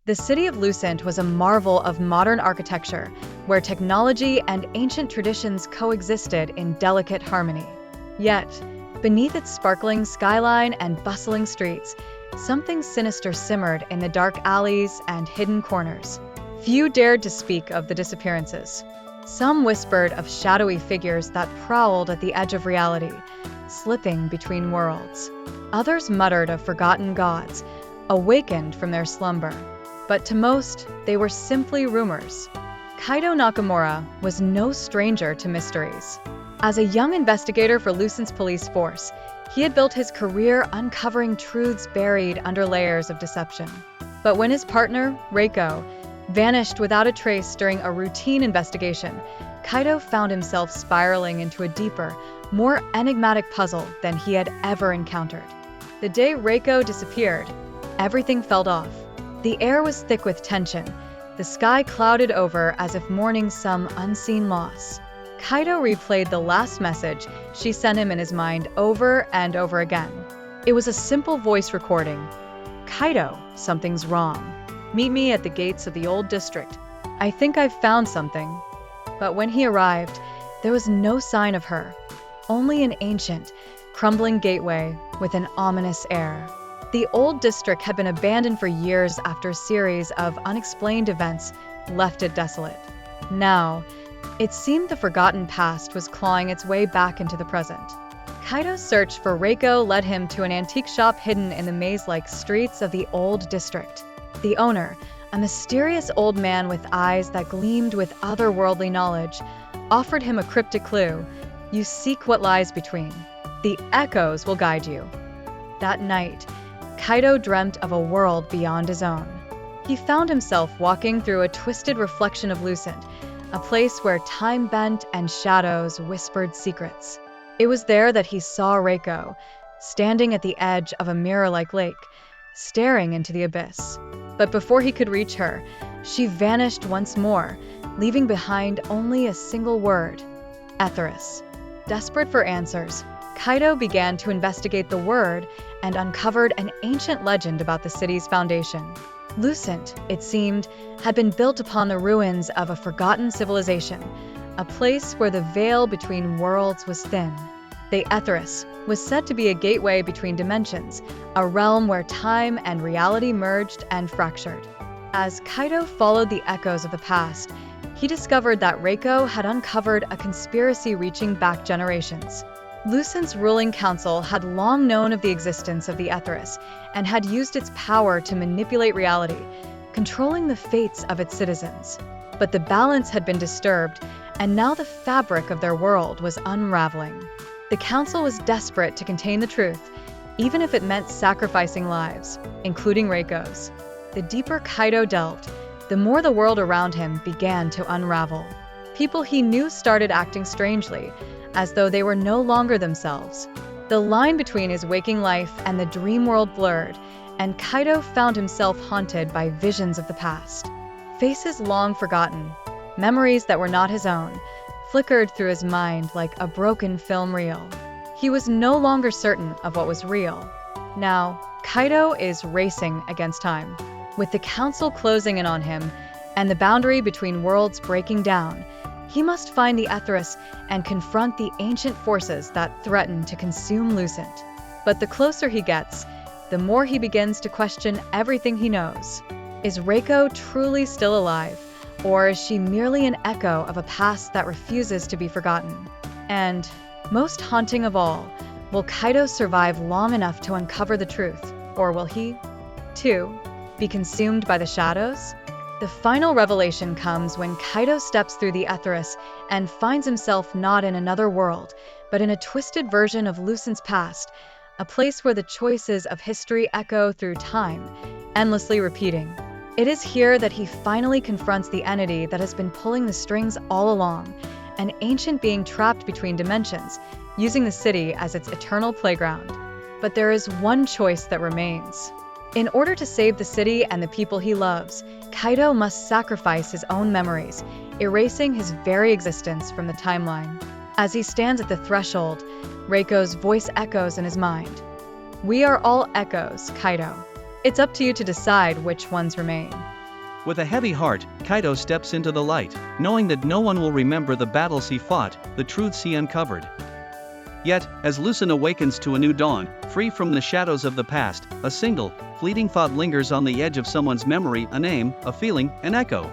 The city of Lucent was a marvel of modern architecture, where technology and ancient traditions coexisted in delicate harmony. Yet, beneath its sparkling skyline and bustling streets, something sinister simmered in the dark alleys and hidden corners. Few dared to speak of the disappearances. Some whispered of shadowy figures that prowled at the edge of reality, slipping between worlds. Others muttered of forgotten gods, awakened from their slumber. But to most, they were simply rumors. Kaito Nakamura was no stranger to mysteries. As a young investigator for Lucent's police force, he had built his career uncovering truths buried under layers of deception. But when his partner, Reiko, vanished without a trace during a routine investigation, Kaito found himself spiraling into a deeper, more enigmatic puzzle than he had ever encountered. The day Reiko disappeared, everything felt off. The air was thick with tension, the sky clouded over as if mourning some unseen loss. Kaito replayed the last message she sent him in his mind over and over again. It was a simple voice recording. "Kaito, something's wrong. Meet me at the gates of the old district. I think I've found something." But when he arrived, there was no sign of her, only an ancient, crumbling gateway with an ominous air. The old district had been abandoned for years after a series of unexplained events left it desolate. Now, it seemed the forgotten past was clawing its way back into the present. Kaito's search for Reiko led him to an antique shop hidden in the maze-like streets of the old district. The owner, a mysterious old man with eyes that gleamed with otherworldly knowledge, offered him a cryptic clue: "You seek what lies between. The echoes will guide you." That night, Kaito dreamt of a world beyond his own. He found himself walking through a twisted reflection of Lucent, a place where time bent and shadows whispered secrets. It was there that he saw Reiko, standing at the edge of a mirror-like lake, staring into the abyss. But before he could reach her, she vanished once more, leaving behind only a single word: Aetheris. Desperate for answers, Kaito began to investigate the word and uncovered an ancient legend about the city's foundation. Lucent, it seemed, had been built upon the ruins of a forgotten civilization, a place where the veil between worlds was thin. The Aetheris was said to be a gateway between dimensions, a realm where time and reality merged and fractured. As Kaito followed the echoes of the past, he discovered that Reiko had uncovered a conspiracy reaching back generations. Lucent's ruling council had long known of the existence of the Aetheris and had used its power to manipulate reality, controlling the fates of its citizens. But the balance had been disturbed, and now the fabric of their world was unraveling. The council was desperate to contain the truth, even if it meant sacrificing lives, including Reiko's. The deeper Kaito delved, the more the world around him began to unravel. People he knew started acting strangely, as though they were no longer themselves. The line between his waking life and the dream world blurred, and Kaito found himself haunted by visions of the past. Faces long forgotten, memories that were not his own, flickered through his mind like a broken film reel. He was no longer certain of what was real. Now, Kaito is racing against time. With the council closing in on him, and the boundary between worlds breaking down, he must find the Aetheris and confront the ancient forces that threaten to consume Lucent. But the closer he gets, the more he begins to question everything he knows. Is Reiko truly still alive, or is she merely an echo of a past that refuses to be forgotten? And, most haunting of all, will Kaito survive long enough to uncover the truth, or will he, too, be consumed by the shadows? The final revelation comes when Kaito steps through the Aetheris and finds himself not in another world, but in a twisted version of Lucent's past, a place where the choices of history echo through time, endlessly repeating. It is here that he finally confronts the entity that has been pulling the strings all along, an ancient being trapped between dimensions, using the city as its eternal playground. But there is one choice that remains. In order to save the city and the people he loves, Kaito must sacrifice his own memories, erasing his very existence from the timeline. As he stands at the threshold, Reiko's voice echoes in his mind. "We are all echoes, Kaito. It's up to you to decide which ones remain. With a heavy heart, Kaito steps into the light, knowing that no one will remember the battles he fought, the truths he uncovered. Yet, as Lucent awakens to a new dawn, free from the shadows of the past, a single, fleeting thought lingers on the edge of someone's memory, a name, a feeling, an echo.